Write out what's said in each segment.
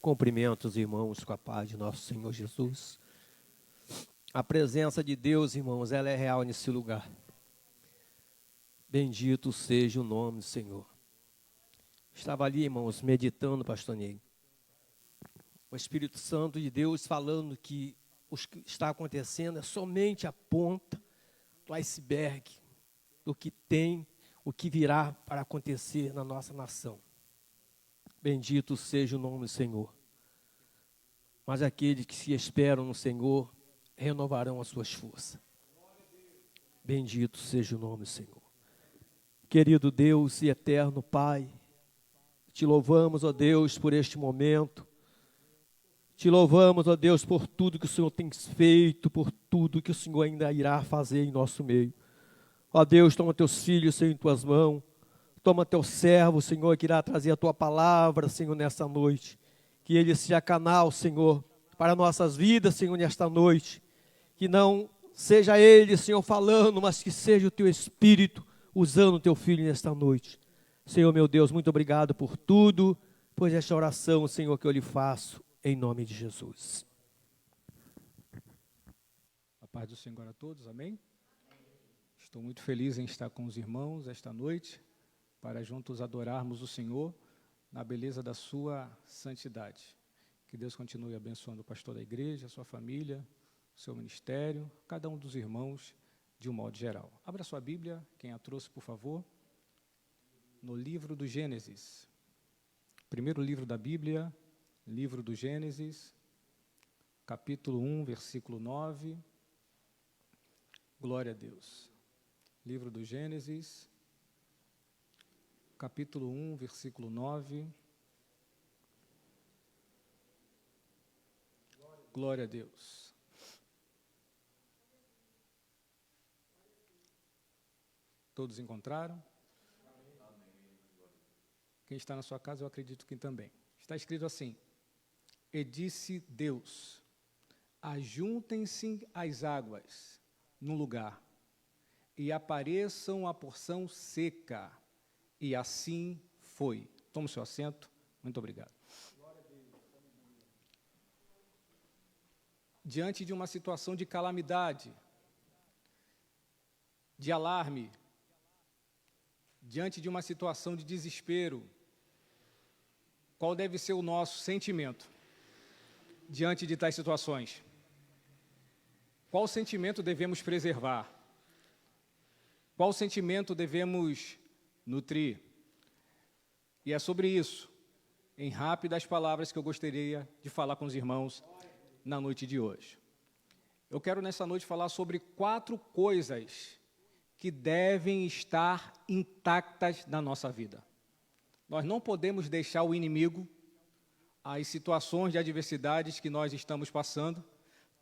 Cumprimento os irmãos com a paz de nosso Senhor Jesus. A presença de Deus, irmãos, ela é real nesse lugar. Bendito seja o nome do Senhor. Estava ali, irmãos, meditando, pastor Ney. O Espírito Santo de Deus falando que o que está acontecendo é somente a ponta do iceberg, do que tem, o que virá para acontecer na nossa nação. Bendito seja o nome do Senhor. Mas aqueles que se esperam no Senhor renovarão as suas forças. Bendito seja o nome do Senhor. Querido Deus e eterno Pai, te louvamos, ó Deus, por este momento. Te louvamos, ó Deus, por tudo que o Senhor tem feito, por tudo que o Senhor ainda irá fazer em nosso meio. Ó Deus, toma teus filhos, Senhor, em tuas mãos. Toma teu servo, Senhor, que irá trazer a tua palavra, Senhor, nessa noite. Que ele seja canal, Senhor, para nossas vidas, Senhor, nesta noite. Que não seja ele, Senhor, falando, mas que seja o teu Espírito usando o teu filho nesta noite. Senhor, meu Deus, muito obrigado por tudo, pois esta oração, Senhor, que eu lhe faço, em nome de Jesus. A paz do Senhor a todos, amém? Estou muito feliz em estar com os irmãos esta noite, para juntos adorarmos o Senhor na beleza da sua santidade. Que Deus continue abençoando o pastor da igreja, a sua família, o seu ministério, cada um dos irmãos de um modo geral. Abra sua Bíblia, quem a trouxe, por favor, no livro do Gênesis. Primeiro livro da Bíblia, livro do Gênesis, capítulo 1, versículo 9. Glória a Deus. Livro do Gênesis, capítulo 1, versículo 9. Glória a Deus. Todos encontraram? Quem está na sua casa, eu acredito que também. Está escrito assim: E disse Deus, ajuntem-se as águas num lugar, e apareçam a porção seca. E assim foi. Tome o seu assento. Muito obrigado. Diante de uma situação de calamidade, de alarme, diante de uma situação de desespero, qual deve ser o nosso sentimento diante de tais situações? Qual sentimento devemos preservar? Qual sentimento devemos nutrir? E é sobre isso, em rápidas palavras, que eu gostaria de falar com os irmãos na noite de hoje. Eu quero nessa noite falar sobre 4 coisas que devem estar intactas na nossa vida. Nós não podemos deixar o inimigo, as situações de adversidades que nós estamos passando,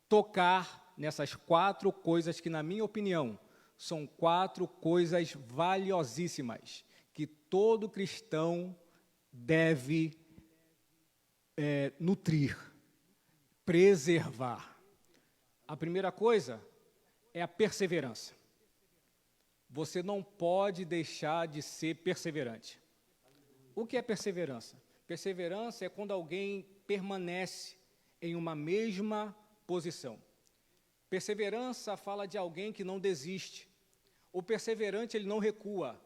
tocar nessas 4 coisas que, na minha opinião, são 4 coisas valiosíssimas que todo cristão deve nutrir, preservar. A primeira coisa é a perseverança. Você não pode deixar de ser perseverante. O que é perseverança? Perseverança é quando alguém permanece em uma mesma posição. Perseverança fala de alguém que não desiste. O perseverante, ele não recua.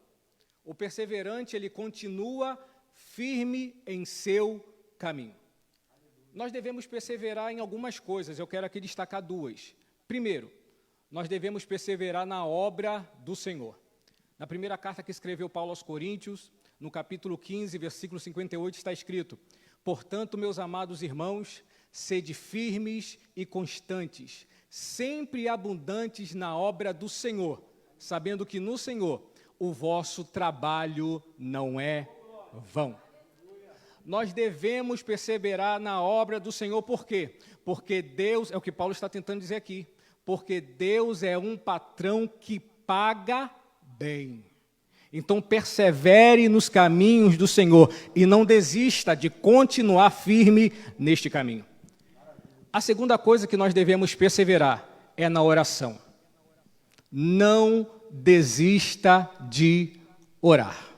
O perseverante, ele continua firme em seu caminho. Nós devemos perseverar em algumas coisas, eu quero aqui destacar 2. Primeiro, nós devemos perseverar na obra do Senhor. Na primeira carta que escreveu Paulo aos Coríntios, no capítulo 15, versículo 58, está escrito: Portanto, meus amados irmãos, sede firmes e constantes, sempre abundantes na obra do Senhor, sabendo que no Senhor o vosso trabalho não é vão. Nós devemos perseverar na obra do Senhor, por quê? Porque Deus, é o que Paulo está tentando dizer aqui, porque Deus é um patrão que paga bem. Então persevere nos caminhos do Senhor e não desista de continuar firme neste caminho. A segunda coisa que nós devemos perseverar é na oração. Não desista de orar.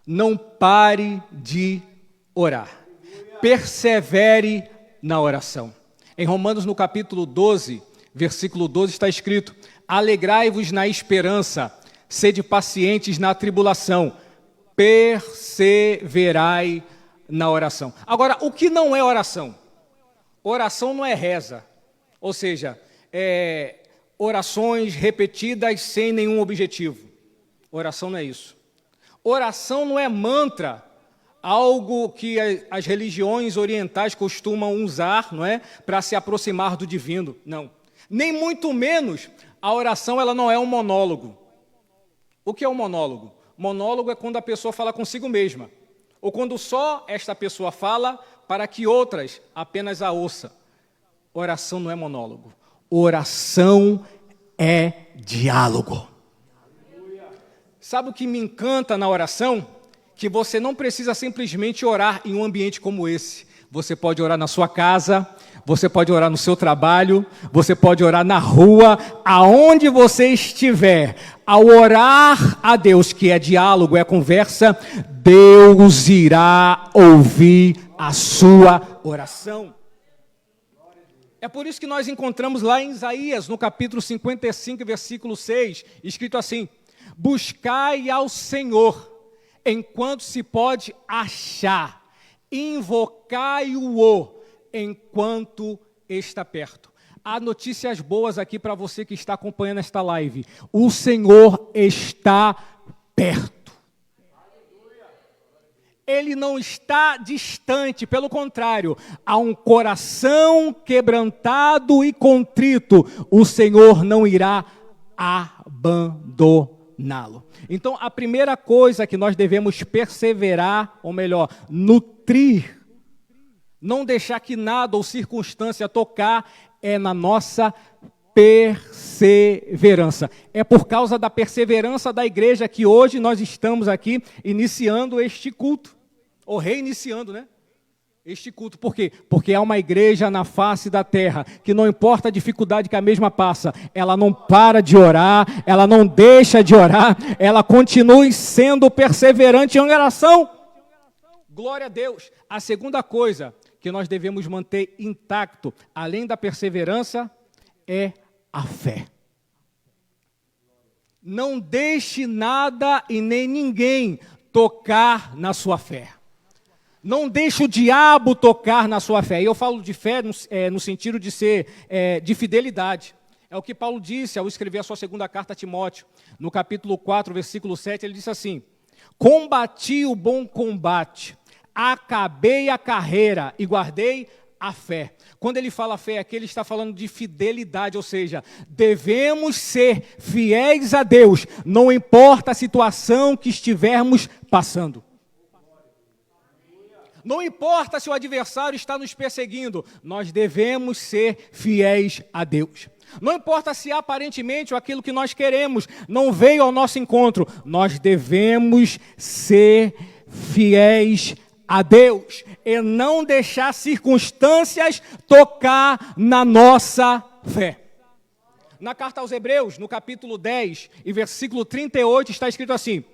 Não pare de orar. persevere na oração. Em Romanos, no capítulo 12, versículo 12, está escrito: alegrai-vos na esperança, sede pacientes na tribulação, perseverai na oração. Agora, o que não é oração? Oração não é reza, ou seja, orações repetidas sem nenhum objetivo. Oração não é isso. Oração não é mantra, algo que as religiões orientais costumam usar, não é, para se aproximar do divino. Não. Nem muito menos a oração, ela não é um monólogo. O que é um monólogo? Monólogo é quando a pessoa fala consigo mesma, ou quando só esta pessoa fala para que outras apenas a ouçam. Oração não é monólogo. Oração é diálogo. Sabe o que me encanta na oração? Que você não precisa simplesmente orar em um ambiente como esse. Você pode orar na sua casa, você pode orar no seu trabalho, você pode orar na rua, aonde você estiver. Ao orar a Deus, que é diálogo, é conversa, Deus irá ouvir a sua oração. É por isso que nós encontramos lá em Isaías, no capítulo 55, versículo 6, escrito assim: buscai ao Senhor enquanto se pode achar, invocai-o enquanto está perto. Há notícias boas aqui para você que está acompanhando esta live. O Senhor está perto. Ele não está distante, pelo contrário, há um coração quebrantado e contrito, o Senhor não irá abandoná-lo. Então, a primeira coisa que nós devemos perseverar, ou melhor, nutrir, não deixar que nada ou circunstância tocar, é na nossa perseverança. É por causa da perseverança da igreja que hoje nós estamos aqui iniciando este culto, ou reiniciando, né? Este culto. Por quê? Porque há uma igreja na face da terra, que não importa a dificuldade que a mesma passa, ela não para de orar, ela não deixa de orar, ela continua sendo perseverante em oração. Glória a Deus. A segunda coisa que nós devemos manter intacto, além da perseverança, é a fé. Não deixe nada e nem ninguém tocar na sua fé. Não deixe o diabo tocar na sua fé. E eu falo de fé no sentido de ser de fidelidade. É o que Paulo disse ao escrever a sua segunda carta a Timóteo. No capítulo 4, versículo 7, ele disse assim: combati o bom combate, acabei a carreira e guardei a fé. Quando ele fala fé aqui, ele está falando de fidelidade, ou seja, devemos ser fiéis a Deus, não importa a situação que estivermos passando. Não importa se o adversário está nos perseguindo, nós devemos ser fiéis a Deus. Não importa se aparentemente aquilo que nós queremos não veio ao nosso encontro, nós devemos ser fiéis a Deus e não deixar circunstâncias tocar na nossa fé. Na carta aos Hebreus, no capítulo 10 e versículo 38, está escrito assim: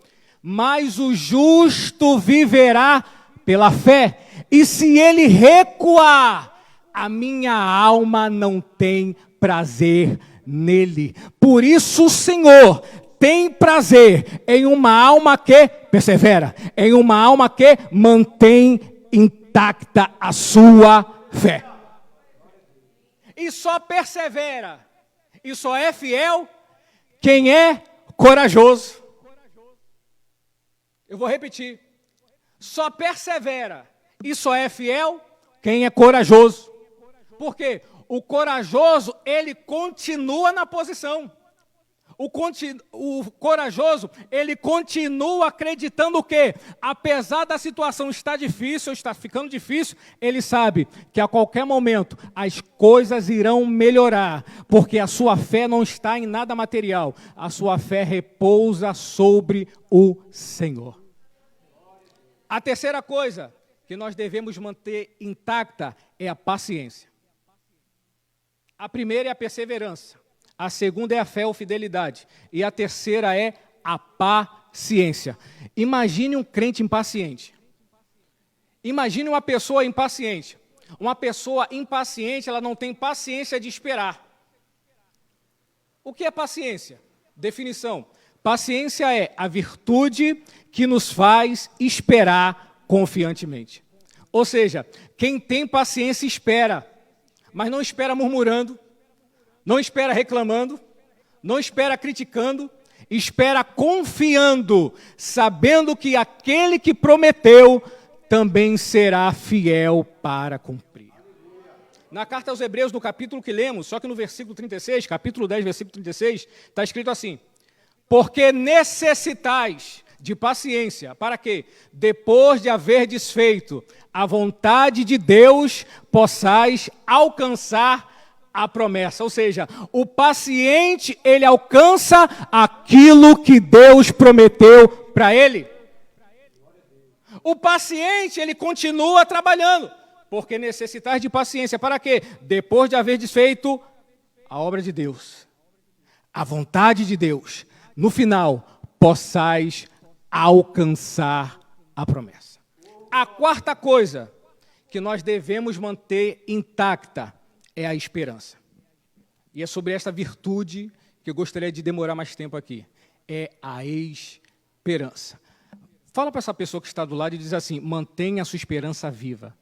mas o justo viverá pela fé, e se ele recuar, a minha alma não tem prazer nele. Por isso o Senhor tem prazer em uma alma que persevera, em uma alma que mantém intacta a sua fé. E só persevera, e só é fiel quem é corajoso. Eu vou repetir. Só persevera e só é fiel quem é corajoso. Por quê? O corajoso, ele continua na posição. O corajoso, ele continua acreditando o quê? Apesar da situação estar difícil, está ficando difícil, ele sabe que a qualquer momento as coisas irão melhorar, porque a sua fé não está em nada material, a sua fé repousa sobre o Senhor. A terceira coisa que nós devemos manter intacta é a paciência. A primeira é a perseverança, a segunda é a fé ou fidelidade, e a terceira é a paciência. Imagine um crente impaciente. Imagine uma pessoa impaciente. Uma pessoa impaciente, ela não tem paciência de esperar. O que é paciência? Definição. Paciência é a virtude que nos faz esperar confiantemente. Ou seja, quem tem paciência espera, mas não espera murmurando, não espera reclamando, não espera criticando, espera confiando, sabendo que aquele que prometeu também será fiel para cumprir. Na carta aos Hebreus, no capítulo que lemos, só que no versículo 36, capítulo 10, versículo 36, está escrito assim: porque necessitais de paciência, para que, depois de haver desfeito a vontade de Deus, possais alcançar a promessa. Ou seja, o paciente, ele alcança aquilo que Deus prometeu para ele. O paciente, ele continua trabalhando, porque necessitais de paciência, para quê? Depois de haver desfeito a obra de Deus, a vontade de Deus, no final, possais alcançar a promessa. A quarta coisa que nós devemos manter intacta é a esperança. E é sobre esta virtude que eu gostaria de demorar mais tempo aqui. É a esperança. Fala para essa pessoa que está do lado e diz assim: mantenha a sua esperança viva.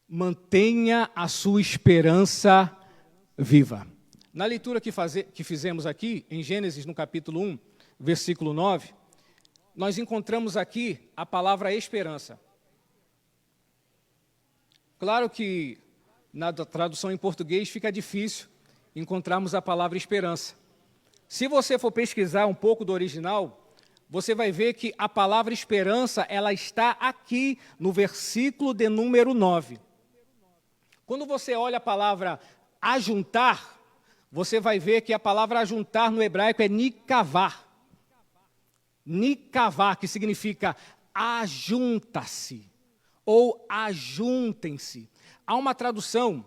Mantenha a sua esperança viva. Na leitura que fizemos aqui, em Gênesis, no capítulo 1, versículo 9, nós encontramos aqui a palavra esperança. Claro que na tradução em português fica difícil encontrarmos a palavra esperança. Se você for pesquisar um pouco do original, você vai ver que a palavra esperança, ela está aqui no versículo de número 9. Quando você olha a palavra ajuntar, você vai ver que a palavra ajuntar no hebraico é nikavar. Nikavar, que significa ajunta-se ou ajuntem-se. Há uma tradução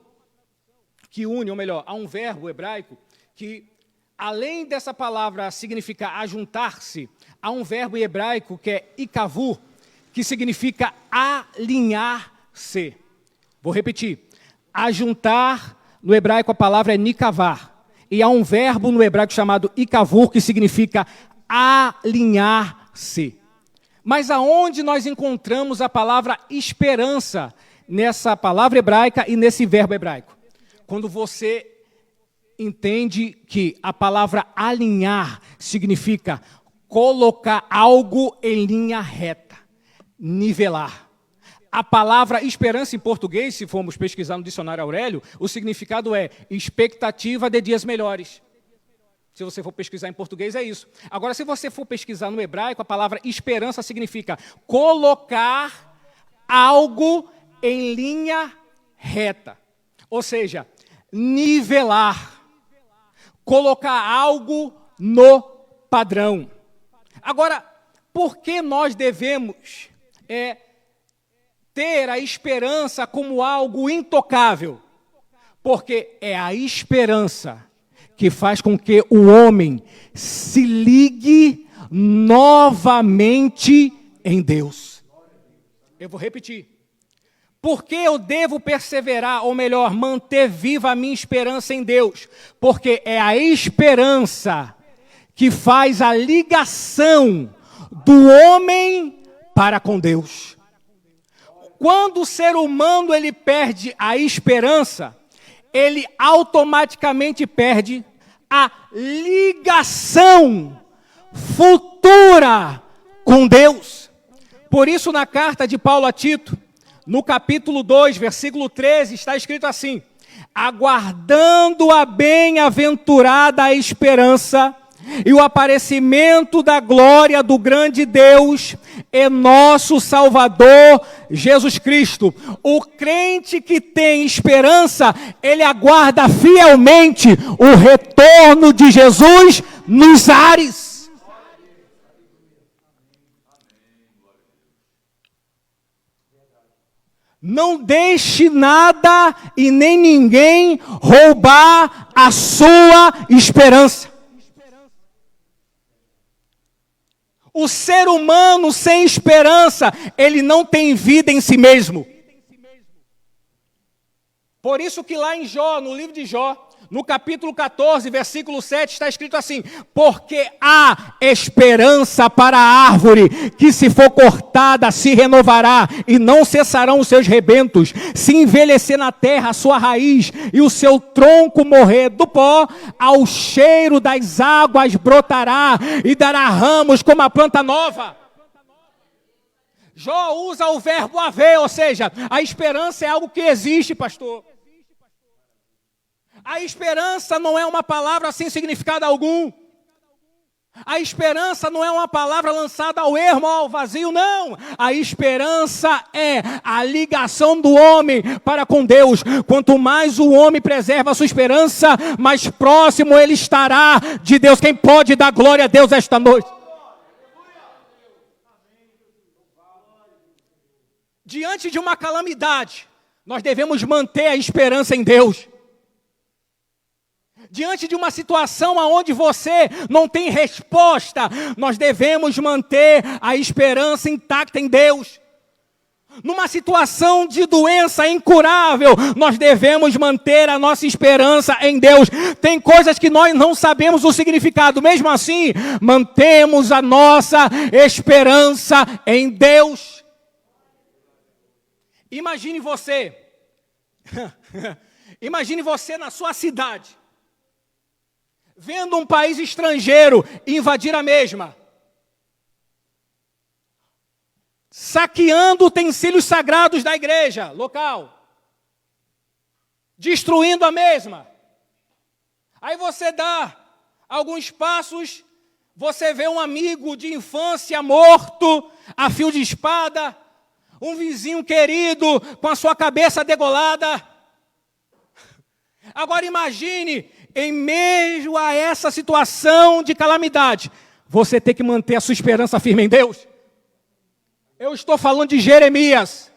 que une, ou melhor, há um verbo hebraico que, além dessa palavra significar ajuntar-se, há um verbo em hebraico que é ikavu, que significa alinhar-se. Vou repetir. Ajuntar, no hebraico a palavra é nikavar. E há um verbo no hebraico chamado ikavur, que significa alinhar-se. Mas aonde nós encontramos a palavra esperança nessa palavra hebraica e nesse verbo hebraico? Quando você entende que a palavra alinhar significa colocar algo em linha reta, nivelar. A palavra esperança em português, se formos pesquisar no dicionário Aurélio, o significado é expectativa de dias melhores. Se você for pesquisar em português, é isso. Agora, se você for pesquisar no hebraico, a palavra esperança significa colocar algo em linha reta. Ou seja, nivelar. Colocar algo no padrão. Agora, por que nós devemos ter a esperança como algo intocável? Porque é a esperança que faz com que o homem se ligue novamente em Deus. Eu vou repetir. Por que eu devo perseverar, ou melhor, manter viva a minha esperança em Deus? Porque é a esperança que faz a ligação do homem para com Deus. Quando o ser humano ele perde a esperança, ele automaticamente perde a ligação futura com Deus. Por isso, na carta de Paulo a Tito, no capítulo 2, versículo 13, está escrito assim: aguardando a bem-aventurada esperança e o aparecimento da glória do grande Deus e nosso Salvador Jesus Cristo. O crente que tem esperança, ele aguarda fielmente o retorno de Jesus nos ares. Não deixe nada e nem ninguém roubar a sua esperança. O ser humano sem esperança, ele não tem vida em si mesmo. Por isso que lá em Jó, no livro de Jó, no capítulo 14, versículo 7, está escrito assim: porque há esperança para a árvore, que se for cortada se renovará, e não cessarão os seus rebentos. Se envelhecer na terra a sua raiz, e o seu tronco morrer do pó, ao cheiro das águas brotará, e dará ramos como a planta nova. Jó usa o verbo haver, ou seja, a esperança é algo que existe, pastor. A esperança não é uma palavra sem significado algum. A esperança não é uma palavra lançada ao ermo, ao vazio, não. A esperança é a ligação do homem para com Deus. Quanto mais o homem preserva a sua esperança, mais próximo ele estará de Deus. Quem pode dar glória a Deus esta noite? Diante de uma calamidade, nós devemos manter a esperança em Deus. Diante de uma situação onde você não tem resposta, nós devemos manter a esperança intacta em Deus. Numa situação de doença incurável, nós devemos manter a nossa esperança em Deus. Tem coisas que nós não sabemos o significado, mesmo assim, mantemos a nossa esperança em Deus. Imagine você na sua cidade, vendo um país estrangeiro invadir a mesma, saqueando utensílios sagrados da igreja local, destruindo a mesma. Aí você dá alguns passos, você vê um amigo de infância morto a fio de espada, um vizinho querido com a sua cabeça degolada. Agora imagine, em meio a essa situação de calamidade, você tem que manter a sua esperança firme em Deus. Eu estou falando de Jeremias,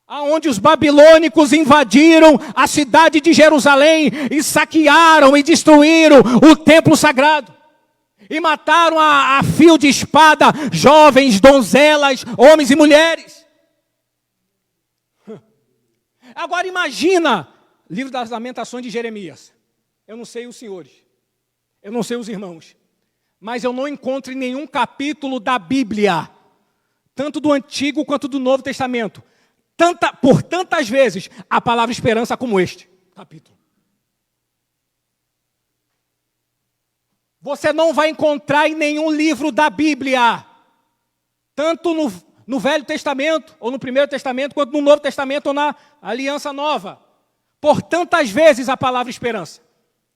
aonde os babilônicos invadiram a cidade de Jerusalém e saquearam e destruíram o templo sagrado. E mataram a fio de espada jovens, donzelas, homens e mulheres. Agora imagina, livro das Lamentações de Jeremias. Eu não sei os senhores, eu não sei os irmãos, mas eu não encontro em nenhum capítulo da Bíblia, tanto do Antigo quanto do Novo Testamento, por tantas vezes, a palavra esperança como este capítulo. Você não vai encontrar em nenhum livro da Bíblia, tanto no Velho Testamento, ou no Primeiro Testamento, quanto no Novo Testamento, ou na Aliança Nova, por tantas vezes a palavra esperança.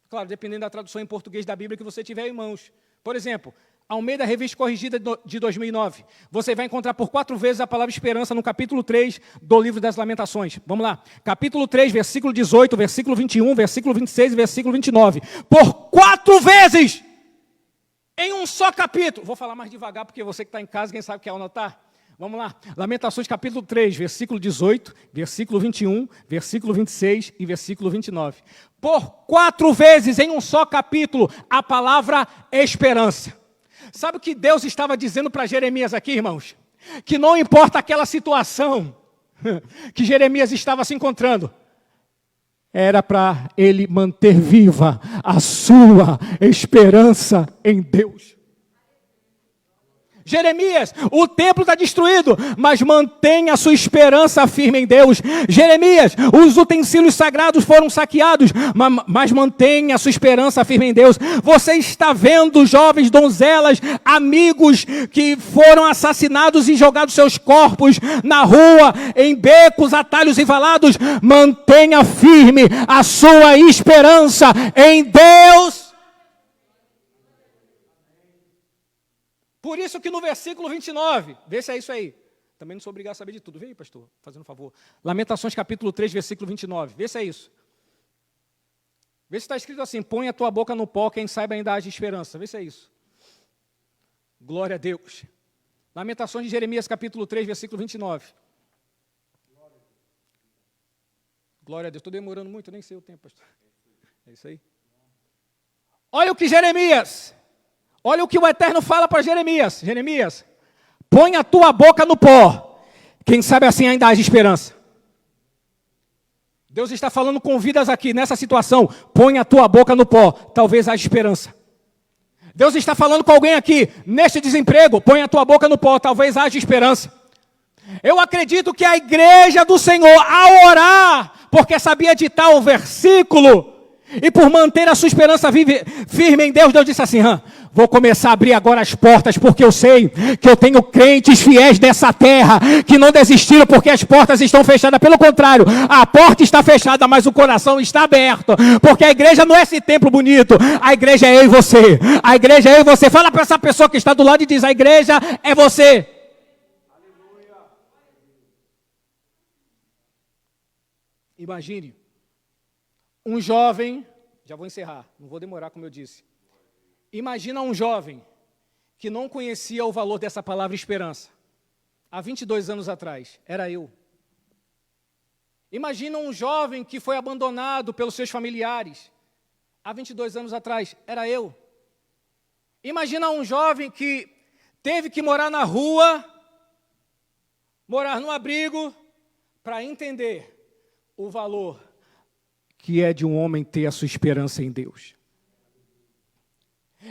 Claro, dependendo da tradução em português da Bíblia que você tiver em mãos. Por exemplo, Almeida Revista Corrigida de 2009. Você vai encontrar por 4 vezes a palavra esperança no capítulo 3 do livro das Lamentações. Vamos lá. Capítulo 3, versículo 18, versículo 21, versículo 26 e versículo 29. Por 4 vezes! Em um só capítulo. Vou falar mais devagar, porque você que está em casa, quem sabe quer anotar? Vamos lá. Lamentações capítulo 3, versículo 18, versículo 21, versículo 26 e versículo 29. Por 4 vezes em um só capítulo, a palavra esperança. Sabe o que Deus estava dizendo para Jeremias aqui, irmãos? Que não importa aquela situação que Jeremias estava se encontrando, era para ele manter viva a sua esperança em Deus. Jeremias, o templo está destruído, mas mantenha a sua esperança firme em Deus. Jeremias, os utensílios sagrados foram saqueados, mas mantenha a sua esperança firme em Deus. Você está vendo jovens donzelas, amigos que foram assassinados e jogados seus corpos na rua, em becos, atalhos e valados. Mantenha firme a sua esperança em Deus. Por isso que no versículo 29, vê se é isso aí. Também não sou obrigado a saber de tudo. Vem aí, pastor, fazendo um favor. Lamentações capítulo 3, versículo 29. Vê se é isso. Vê se está escrito assim: põe a tua boca no pó, quem saiba ainda há de esperança. Vê se é isso. Glória a Deus. Lamentações de Jeremias capítulo 3, versículo 29. Glória a Deus. Estou demorando muito, nem sei o tempo, pastor. É isso aí. Olha o que Jeremias Olha o que o Eterno fala para Jeremias. Jeremias, põe a tua boca no pó. Quem sabe assim ainda haja esperança. Deus está falando com vidas aqui, nessa situação. Põe a tua boca no pó, talvez haja esperança. Deus está falando com alguém aqui, neste desemprego. Põe a tua boca no pó, talvez haja esperança. Eu acredito que a igreja do Senhor, ao orar, porque sabia ditar o versículo, e por manter a sua esperança firme em Deus, Deus disse assim, vou começar a abrir agora as portas, porque eu sei que eu tenho crentes fiéis dessa terra, que não desistiram porque as portas estão fechadas. Pelo contrário, a porta está fechada, mas o coração está aberto, porque a igreja não é esse templo bonito, a igreja é eu e você. A igreja é eu e você. Fala para essa pessoa que está do lado e diz, a igreja é você. Imagine, um jovem, já vou encerrar, não vou demorar como eu disse. Imagina um jovem que não conhecia o valor dessa palavra esperança. Há 22 anos atrás, era eu. Imagina um jovem que foi abandonado pelos seus familiares. Há 22 anos atrás, era eu. Imagina um jovem que teve que morar na rua, morar num abrigo, para entender o valor que é de um homem ter a sua esperança em Deus.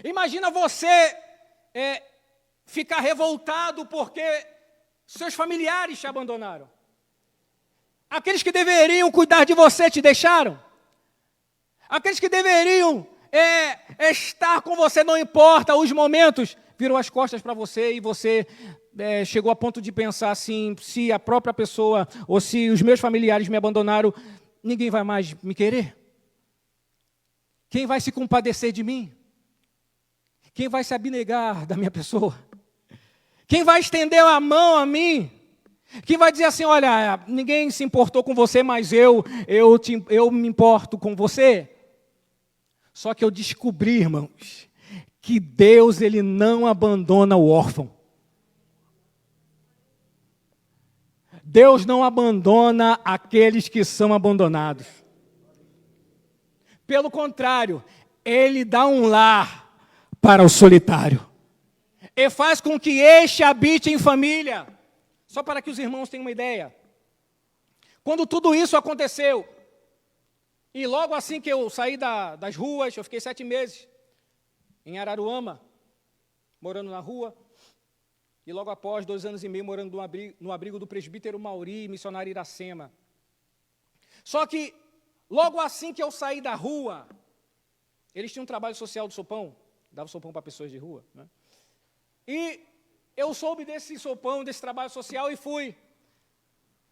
Imagina você ficar revoltado porque seus familiares te abandonaram. Aqueles que deveriam cuidar de você te deixaram. Aqueles que deveriam estar com você, não importa os momentos, virou as costas para você e você chegou a ponto de pensar assim, se a própria pessoa ou se os meus familiares me abandonaram, ninguém vai mais me querer? Quem vai se compadecer de mim? Quem vai se abnegar da minha pessoa? Quem vai estender a mão a mim? Quem vai dizer assim, olha, ninguém se importou com você, mas eu me importo com você? Só que eu descobri, irmãos, que Deus ele não abandona o órfão. Deus não abandona aqueles que são abandonados. Pelo contrário, Ele dá um lar para o solitário. E faz com que este habite em família. Só para que os irmãos tenham uma ideia. Quando tudo isso aconteceu, e logo assim que eu saí das ruas, eu fiquei 7 meses em Araruama, morando na rua, e logo após 2 anos e meio morando no abrigo do presbítero Mauri, missionário Iracema. Só que, logo assim que eu saí da rua, eles tinham um trabalho social do sopão, dava sopão para pessoas de rua, né? E eu soube desse sopão, desse trabalho social e fui.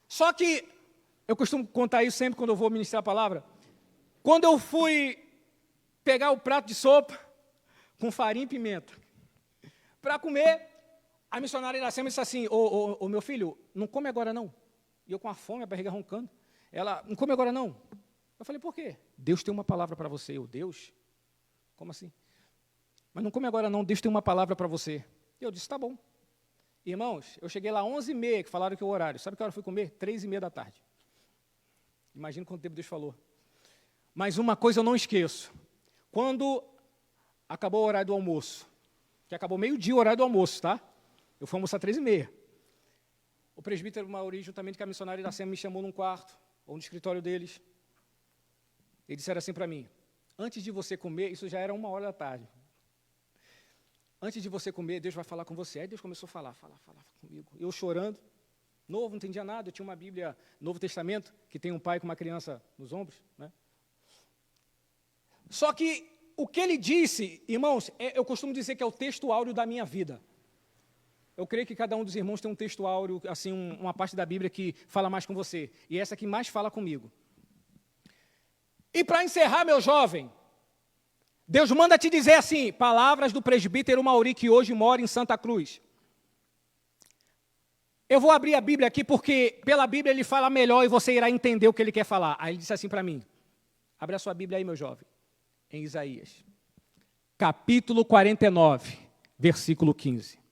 Só que, eu costumo contar isso sempre quando eu vou ministrar a palavra, quando eu fui pegar o prato de sopa, com farinha e pimenta, para comer, a missionária Iracema disse assim, ô meu filho, não come agora não. E eu com a fome, a barriga roncando. Ela, não come agora não. Eu falei, por quê? Deus tem uma palavra para você. Eu, Deus? Como assim? Mas não come agora não, Deus tem uma palavra para você. E eu disse, tá bom. Irmãos, eu cheguei lá 11h30, que falaram que é o horário. Sabe que hora eu fui comer? 3h30 da tarde. Imagina quanto tempo Deus falou. Mas uma coisa eu não esqueço. Quando acabou o horário do almoço, que acabou meio-dia o horário do almoço, tá? Eu fui almoçar 3h30. O presbítero Mauri, juntamente com a missionária Iracema, me chamou num quarto, ou no escritório deles. E disseram assim para mim, antes de você comer, isso já era 1h da tarde. Antes de você comer, Deus vai falar com você. Aí Deus começou a falar comigo. Eu chorando, novo, não entendia nada. Eu tinha uma Bíblia, Novo Testamento, que tem um pai com uma criança nos ombros, né? Só que o que ele disse, irmãos, eu costumo dizer que é o texto áureo da minha vida. Eu creio que cada um dos irmãos tem um texto áureo, assim, uma parte da Bíblia que fala mais com você. E essa que mais fala comigo. E para encerrar, meu jovem, Deus manda te dizer assim, palavras do presbítero Mauri, que hoje mora em Santa Cruz. Eu vou abrir a Bíblia aqui, porque pela Bíblia ele fala melhor e você irá entender o que ele quer falar. Aí ele disse assim para mim, abre a sua Bíblia aí, meu jovem, em Isaías, capítulo 49, versículo 15.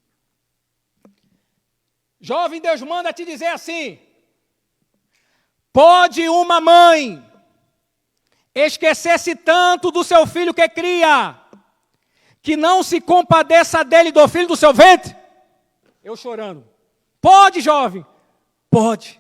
Jovem, Deus manda te dizer assim, pode uma mãe esquecer-se tanto do seu filho que cria, que não se compadeça dele, do filho do seu ventre? Eu chorando. Pode, jovem? Pode.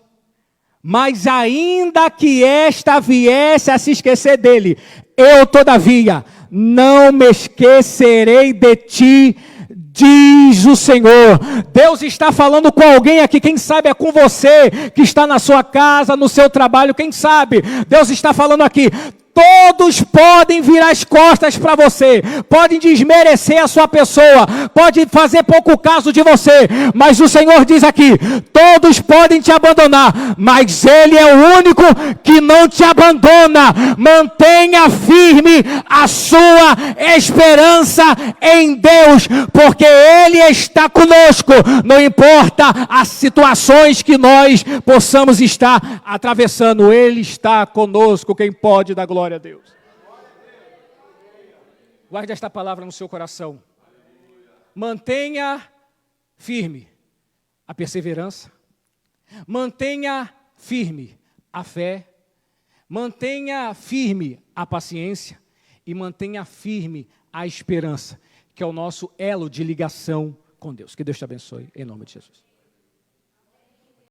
Mas ainda que esta viesse a se esquecer dele, eu, todavia, não me esquecerei de ti, diz o Senhor. Deus está falando com alguém aqui, quem sabe é com você, que está na sua casa, no seu trabalho, quem sabe, Deus está falando aqui. Todos podem virar as costas para você, podem desmerecer a sua pessoa, podem fazer pouco caso de você, mas o Senhor diz aqui, todos podem te abandonar, mas Ele é o único que não te abandona. Mantenha firme a sua esperança em Deus, porque Ele está conosco, não importa as situações que nós possamos estar atravessando, Ele está conosco. Quem pode dar glória a Deus? Guarde esta palavra no seu coração. Mantenha firme a perseverança. Mantenha firme a fé. Mantenha firme a paciência. E mantenha firme a esperança, que é o nosso elo de ligação com Deus. Que Deus te abençoe, em nome de Jesus.